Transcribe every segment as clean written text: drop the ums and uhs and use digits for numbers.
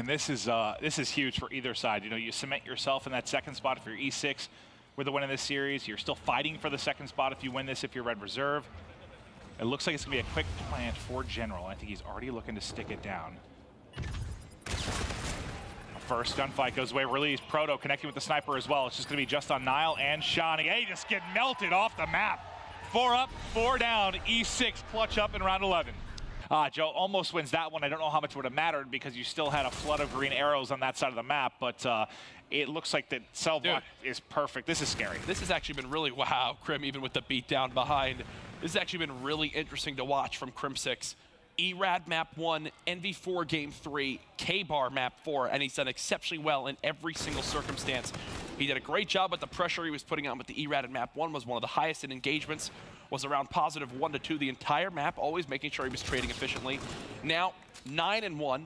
And this is huge for either side. You know, you cement yourself in that second spot if you're E6 with the win in this series. You're still fighting for the second spot if you win this, if you're red reserve. It looks like it's going to be a quick plant for General. I think he's already looking to stick it down. First gunfight goes away, release. Proto connecting with the sniper as well. It's just going to be just on Nile and Shawnee. Hey, just get melted off the map. 4 up, 4 down. E6 clutch up in round 11. Joe almost wins that one. I don't know how much would have mattered because you still had a flood of green arrows on that side of the map, but it looks like the cell block is perfect. This is scary. This has actually been really, wow, Crim, even with the beatdown behind. This has actually been really interesting to watch from Crim6. ERAD map 1, NV4 game 3, K-Bar map 4, and he's done exceptionally well in every single circumstance. He did a great job with the pressure he was putting on with the ERAD in map 1, was one of the highest in engagements, was around positive 1 to 2 the entire map, always making sure he was trading efficiently. Now, 9-1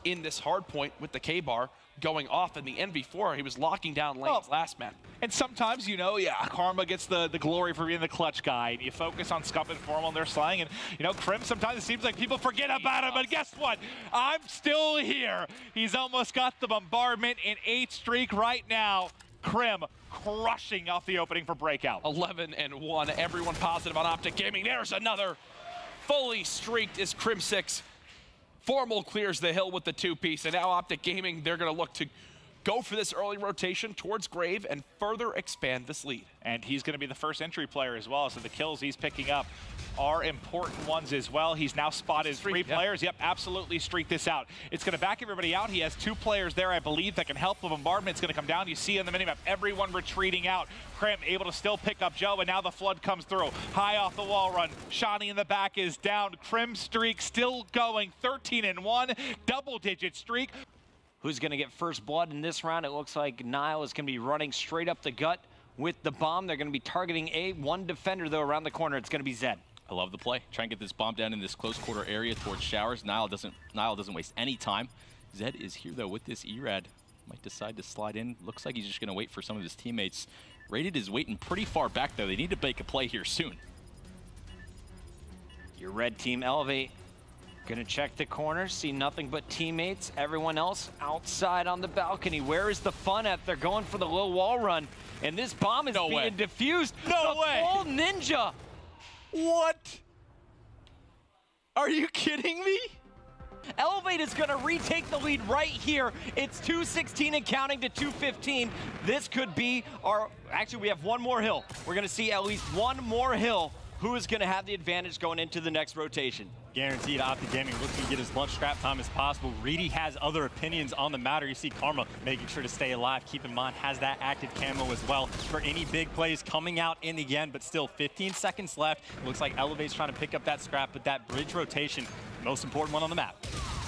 in this hard point with the K-Bar going off in the NV4. He was locking down lanes last map. And sometimes, you know, Karma gets the glory for being the clutch guy. And you focus on Scump and Formal and their slaying. And, you know, Crim, sometimes it seems like people forget about him. But guess what? I'm still here. He's almost got the bombardment in 8th streak right now. Crim crushing off the opening for Breakout. 11-1. Everyone positive on OpTic Gaming. There's another fully streaked is Crim6. Formal clears the hill with the 2-piece, and now OpTic Gaming, they're going to look to go for this early rotation towards Grave and further expand this lead. And he's going to be the first entry player as well, so the kills he's picking up are important ones as well. He's now spotted 3 players. Yep, absolutely streak this out. It's going to back everybody out. He has 2 players there, I believe, that can help the bombardment. It's going to come down. You see on the minimap, everyone retreating out. Crim able to still pick up Joe, and now the flood comes through. High off the wall run. Shawnee in the back is down. Crim streak still going. 13-1, double-digit streak. Who's going to get first blood in this round? It looks like Nile is going to be running straight up the gut with the bomb. They're going to be targeting A. One defender, though, around the corner. It's going to be Zed. I love the play. Try and get this bomb down in this close quarter area towards Showers. Nile doesn't waste any time. Zed is here, though, with this ERAD. Might decide to slide in. Looks like he's just going to wait for some of his teammates. Rated is waiting pretty far back, though. They need to make a play here soon. Your red team elevate. Gonna check the corner, see nothing but teammates. Everyone else outside on the balcony. Where is the fun at? They're going for the low wall run, and this bomb is being diffused. No way! Full ninja! What? Are you kidding me? Elevate is gonna retake the lead right here. It's 2:16 and counting to 2:15. This could be our, actually we have one more hill. We're gonna see at least one more hill. Who is gonna have the advantage going into the next rotation? Guaranteed OpTic Gaming looking to get as much scrap time as possible. Reedy has other opinions on the matter. You see Karma making sure to stay alive. Keep in mind, has that active camo as well for any big plays coming out in the end, but still 15 seconds left. It looks like Elevate's trying to pick up that scrap, but that bridge rotation, most important one on the map.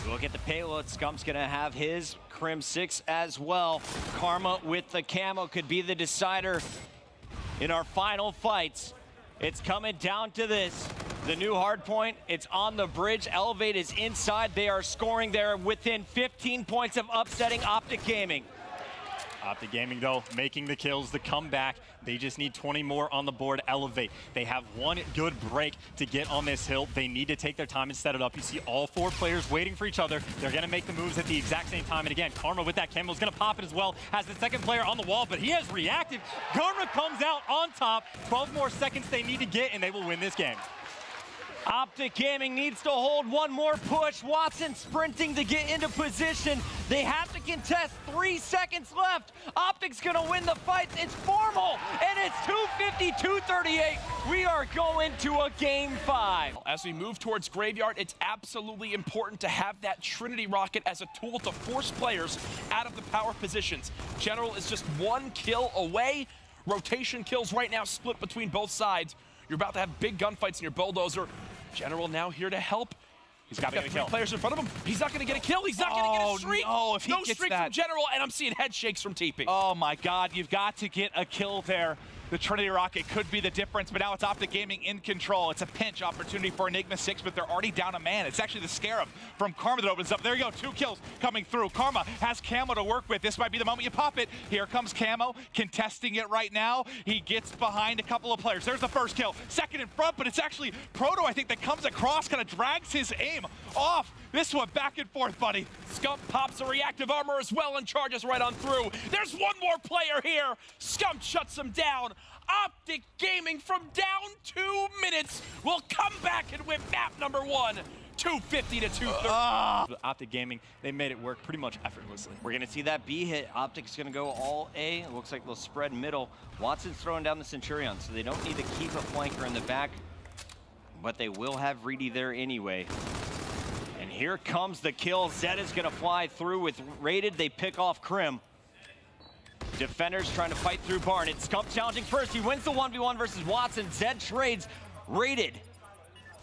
Look at the payload. Scump's gonna have his. Crim6 as well. Karma with the camo could be the decider in our final fights. It's coming down to this. The new hard point, it's on the bridge. Elevate is inside. They are scoring there within 15 points of upsetting OpTic Gaming. OpTic Gaming, though, making the kills, the comeback. They just need 20 more on the board. Elevate. They have one good break to get on this hill. They need to take their time and set it up. You see all 4 players waiting for each other. They're going to make the moves at the exact same time. And again, Karma with that camo is going to pop it as well. Has the second player on the wall, but he has reacted. Karma comes out on top. 12 more seconds they need to get, and they will win this game. OpTic Gaming needs to hold one more push. Watson sprinting to get into position. They have to contest. 3 seconds left. OpTic's gonna win the fight. It's Formal, and it's 250-238. We are going to a game 5. As we move towards Graveyard, it's absolutely important to have that Trinity Rocket as a tool to force players out of the power positions. General is just 1 kill away. Rotation kills right now split between both sides. You're about to have big gunfights in your Bulldozer. General now here to help. He's got 3 players in front of him. He's not going to get a kill. He's not going to get a streak. No, if he no gets streak that. from General, and I'm seeing head shakes from TP. Oh my God, you've got to get a kill there. The Trinity Rocket could be the difference, but now it's OpTic Gaming in control. It's a pinch opportunity for Enigma 6, but they're already down a man. It's actually the Scarab from Karma that opens up. There you go, 2 kills coming through. Karma has camo to work with. This might be the moment you pop it. Here comes camo, contesting it right now. He gets behind a couple of players. There's the first kill. Second in front, but it's actually Proto, I think, that comes across, kind of drags his aim off. This one back and forth, buddy. Scump pops a reactive armor as well and charges right on through. There's one more player here. Scump shuts him down. OpTic Gaming from down 2 minutes will come back and win map number 1. 250 to 230. OpTic Gaming, they made it work pretty much effortlessly. We're going to see that B hit. OpTic's going to go all A. It looks like they'll spread middle. Watson's throwing down the Centurion, so they don't need to keep a flanker in the back, but they will have Reedy there anyway. And here comes the kill. Zed is going to fly through with Rated. They pick off Krim. Defenders trying to fight through Barn. It's Scump challenging first. He wins the 1v1 versus Watson. Zed trades. Rated.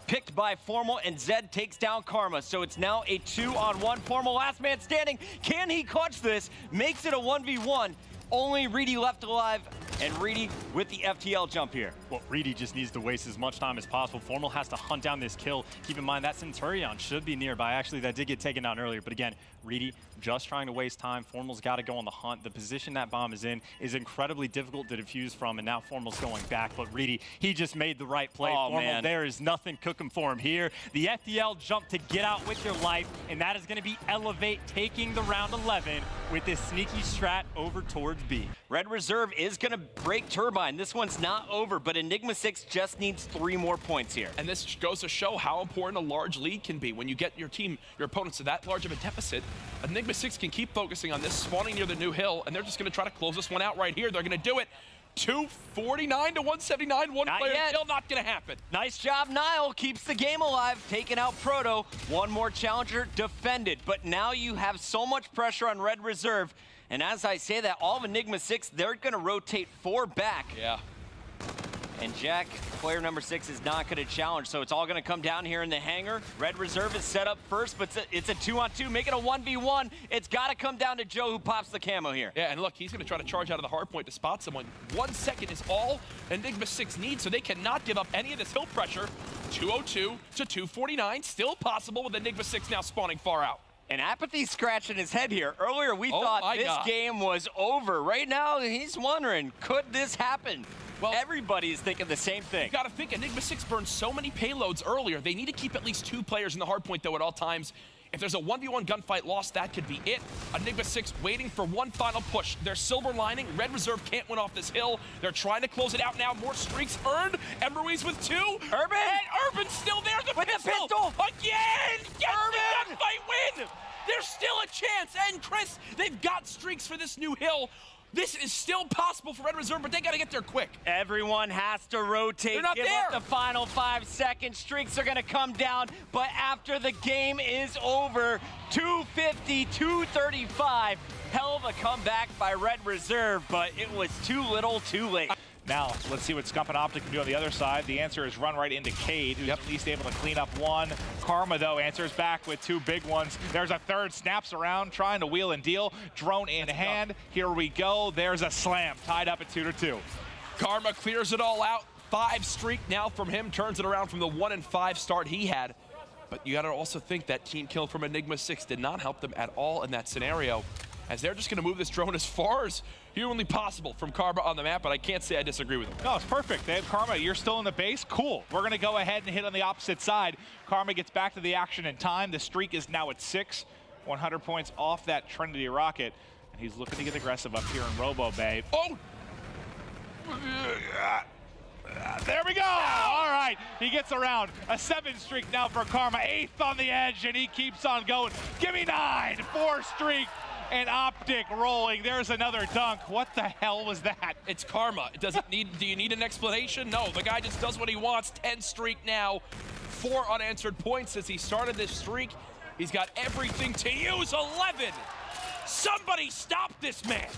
Picked by Formal, and Zed takes down Karma. So it's now a 2-on-1. Formal, last man standing. Can he clutch this? Makes it a 1v1. Only Reedy left alive, and Reedy with the FTL jump here. Well, Reedy just needs to waste as much time as possible. Formal has to hunt down this kill. Keep in mind that Centurion should be nearby. Actually, that did get taken down earlier, but again, Reedy just trying to waste time. Formal's got to go on the hunt. The position that bomb is in is incredibly difficult to defuse from, and now Formal's going back, but Reedy, he just made the right play. Oh, Formal, man. there is nothing cooking for him here. The FTL jump to get out with your life, and that is going to be Elevate taking the round 11 with this sneaky strat over towards B. Red Reserve is going to break Turbine. This one's not over, but Enigma 6 just needs 3 more points here. And this goes to show how important a large lead can be. When you get your team, your opponents to that large of a deficit, Enigma 6 can keep focusing on this, spawning near the new hill, and they're just going to try to close this one out right here. They're going to do it. 249 to 179, one player still not going to happen. Nice job, Nile. Keeps the game alive, taking out Proto. One more challenger defended, but now you have so much pressure on Red Reserve. And as I say that, all of Enigma 6, they're going to rotate 4 back. Yeah. And Jack, player number 6, is not going to challenge, so it's all going to come down here in the hangar. Red Reserve is set up first, but it's a 2-on-2, make it a 1v1. It's got to come down to Joe, who pops the camo here. Yeah, and look, he's going to try to charge out of the hard point to spot someone. 1 second is all Enigma 6 needs, so they cannot give up any of this hill pressure. 202 to 249, still possible with Enigma 6 now spawning far out. And Apathy's scratching his head here. Earlier, we thought this game was over. Right now, he's wondering, could this happen? Well, everybody's thinking the same thing. You got to think, Enigma 6 burned so many payloads earlier. They need to keep at least 2 players in the hard point, though, at all times. If there's a 1v1 gunfight lost, that could be it. Enigma 6 waiting for one final push. They're silver lining. Red Reserve can't win off this hill. They're trying to close it out now. More streaks earned. Emberweeze with 2. Urban! And Urban's still there. With the pistol! Again! Get the gunfight win! There's still a chance. And Chris, they've got streaks for this new hill. This is still possible for Red Reserve, but they got to get there quick. Everyone has to rotate. They're not Give there. up the final 5 seconds. Streaks are going to come down, but after the game is over, 250, 235. Hell of a comeback by Red Reserve, but it was too little, too late. Now, let's see what Scump and OpTic can do on the other side. The answer is run right into Cade, who's at least able to clean up 1. Karma, though, answers back with 2 big ones. There's a third, snaps around, trying to wheel and deal. Drone in hand. Here we go. There's a slam, tied up at 2-2. Karma clears it all out. 5 streak now from him, turns it around from the 1-5 start he had. But you got to also think that team kill from Enigma 6 did not help them at all in that scenario, as they're just going to move this drone as far as humanly possible from Karma on the map, but I can't say I disagree with them. No, it's perfect. They have Karma. You're still in the base. Cool. We're going to go ahead and hit on the opposite side. Karma gets back to the action in time. The streak is now at 6. 100 points off that Trinity rocket. And he's looking to get aggressive up here in Robo Bay. Oh! There we go. All right. He gets around. A 7 streak now for Karma. 8th on the edge, and he keeps on going. Give me 9. 4 streak. And OpTic rolling. There's another dunk. What the hell was that? It's Karma. It doesn't need. Do you need an explanation? No. The guy just does what he wants. 10 streak now. 4 unanswered points as he started this streak. He's got everything to use. 11. Somebody stop this man.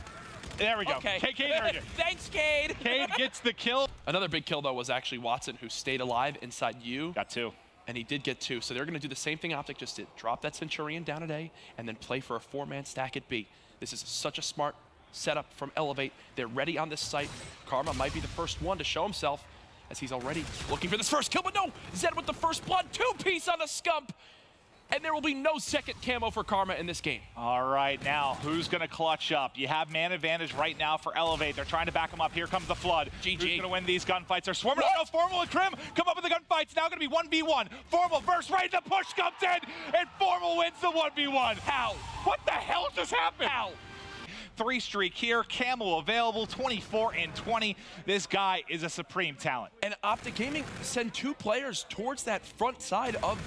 There we go. Okay. Cade earned it. Thanks, Cade. Cade gets the kill. Another big kill, though, was actually Watson, who stayed alive inside U. Got 2. And he did get 2. So they're going to do the same thing OpTic just did. Drop that Centurion down at A and then play for a 4-man stack at B. This is such a smart setup from Elevate. They're ready on this site. Karma might be the first one to show himself, as he's already looking for this first kill, but no! Zed with the first blood. 2-piece on the Scump. and there will be no second camo for Karma in this game. All right, now who's going to clutch up? You have man advantage right now for Elevate. They're trying to back him up. Here comes the flood. GG. Who's going to win these gunfights? They're swarming up. No, Formal and Krim come up with the gunfights. Now going to be 1v1. Formal bursts right, the push comes in, and Formal wins the 1v1. How? What the hell just happened? How? 3 streak here, Camo available, 24 and 20. This guy is a supreme talent. And OpTic Gaming send 2 players towards that front side of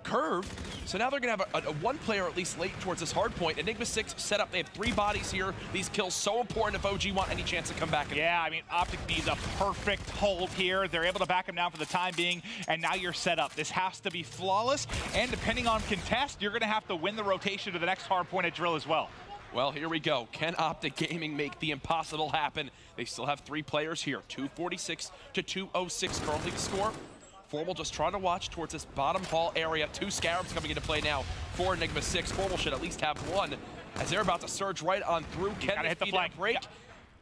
curve. So now they're going to have a 1 player at least late towards this hard point. Enigma 6 set up. They have 3 bodies here. These kills so important if OG want any chance to come back. Yeah, I mean, OpTic needs a perfect hold here. They're able to back him down for the time being, and now you're set up. This has to be flawless, and depending on contest, you're going to have to win the rotation to the next hard point at drill as well. Well, here we go. Can OpTic Gaming make the impossible happen? They still have 3 players here. 246 to 206 currently the score. Formal just trying to watch towards this bottom hall area. 2 Scarabs coming into play now for Enigma 6. Formal should at least have 1 as they're about to surge right on through. Can they hit the feed flank. that break? Yeah.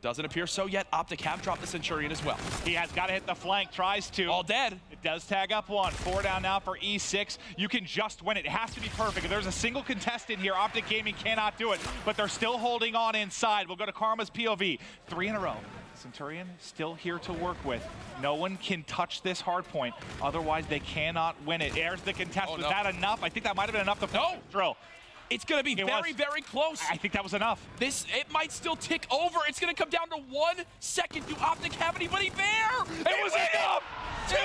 Doesn't appear so yet. OpTic have dropped the Centurion as well. He has got to hit the flank, tries to. All dead. It does tag up 1. 4 down now for E6. You can just win it. It has to be perfect. If there's a single contestant here, OpTic Gaming cannot do it, but they're still holding on inside. We'll go to Karma's POV. 3 in a row. Centurion still here to work with. No one can touch this hard point. Otherwise, they cannot win it. There's the contest. Oh, Was that enough? I think that might have been enough to drill. It's going to be very close. I think that was enough. It might still tick over. It's going to come down to 1 second. Do OpTic have anybody there? It was enough! 2